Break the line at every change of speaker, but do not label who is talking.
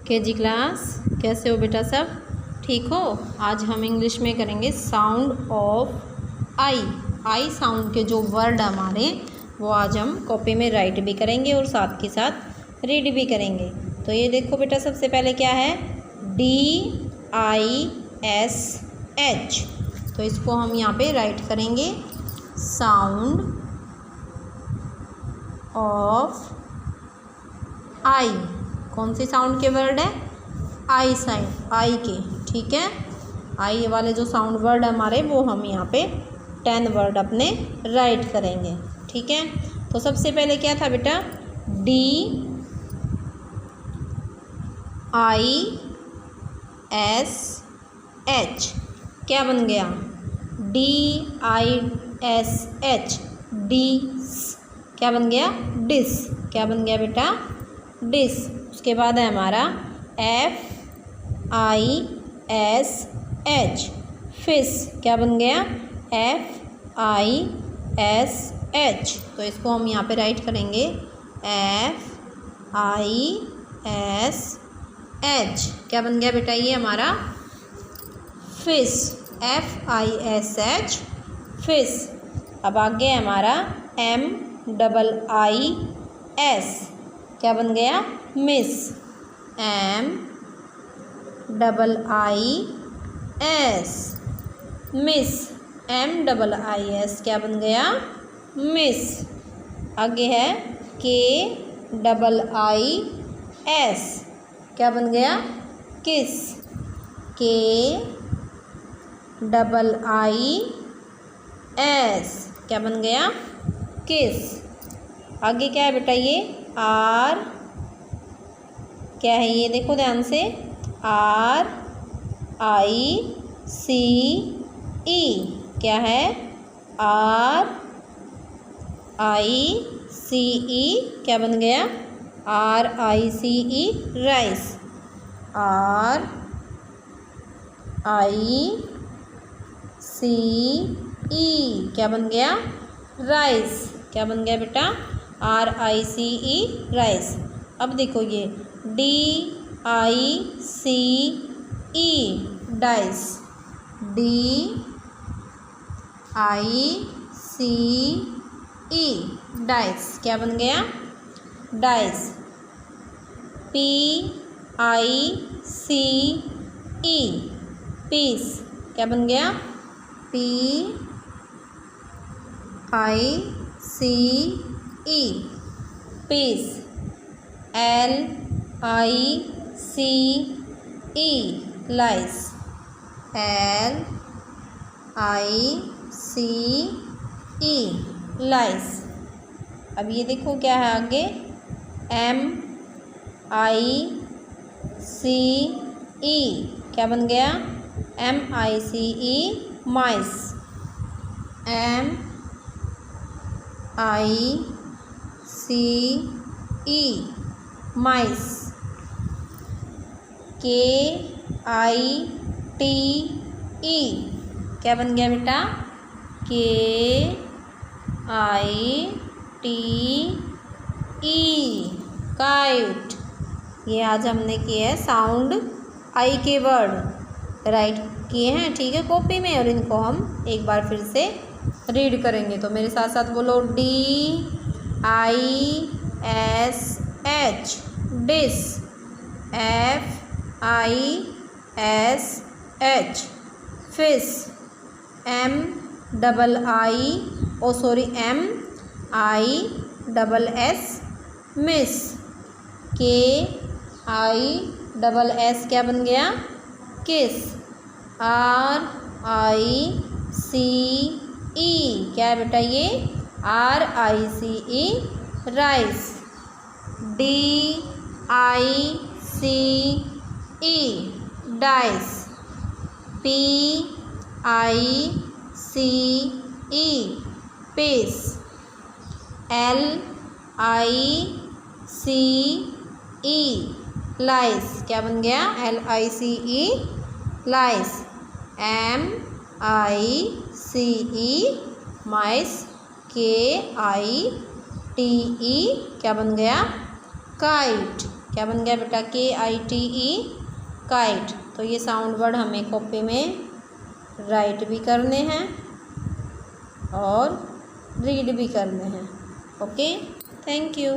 KG class, कैसे हो बेटा? सब ठीक हो? आज हम इंग्लिश में करेंगे sound of I. I sound के जो वर्ड हमारे वो आज हम कॉपी में राइट भी करेंगे और साथ के साथ रीड भी करेंगे। तो ये देखो बेटा, सबसे पहले क्या है? DISH। तो इसको हम यहाँ पे राइट करेंगे साउंड ऑफ आई। कौन से साउंड के वर्ड है? आई साइड, आई के, ठीक है। आई वाले जो साउंड वर्ड हमारे वो हम यहाँ पे 10 वर्ड अपने राइट करेंगे, ठीक है। तो सबसे पहले क्या था बेटा? DISH। क्या बन गया? DISH, dish. क्या बन गया? डिस। क्या बन गया बेटा? डिस। उसके बाद है हमारा FISH, फिश। क्या बन गया? FISH। तो इसको हम यहाँ पे राइट करेंगे FISH। क्या बन गया बेटा? ये हमारा फिश, FISH, फिश। अब आगे है हमारा MIIS। क्या बन गया? Miss, MIIS, miss, MIIS। क्या बन गया? मिस। आगे है KIIS। क्या बन गया? किस, KIIS। क्या बन गया? किस। आगे क्या है बेटा? ये R। क्या है ये? देखो ध्यान से, RICE। क्या है? RICE। क्या बन गया? RICE, rice. RICE। क्या बन गया? राइस। क्या बन गया बेटा? RICE, rice. अब देखो ये DICE, डाइस। DICE, dice. क्या बन गया? डाइस। PICE, piece. क्या बन गया? PICE, piece. LICE, lice, LICE, lice. अब ये देखो क्या है आगे? MICE। क्या बन गया? MICE, माइस, MICE, माइस। KITE। क्या बन गया बेटा? KITE, kite. ये आज हमने किए हैं साउंड आई के वर्ड, राइट किए हैं, ठीक है, कॉपी में। और इनको हम एक बार फिर से रीड करेंगे। तो मेरे साथ साथ बोलो DISH, dish. FISH, fish. MIIS, miss. KISS। क्या बन गया? किस। RICE। क्या है बेटा? ये RICE, rice. DICE, dice. PICE, piece. LICE, lice. क्या बन गया? LICE, लाइस। MICE, माइस। KITE। क्या बन गया? काइट। क्या बन गया बेटा, KITE काइट। तो ये साउंड वर्ड हमें कॉपी में राइट भी करने हैं और रीड भी करने हैं। Okay, thank you.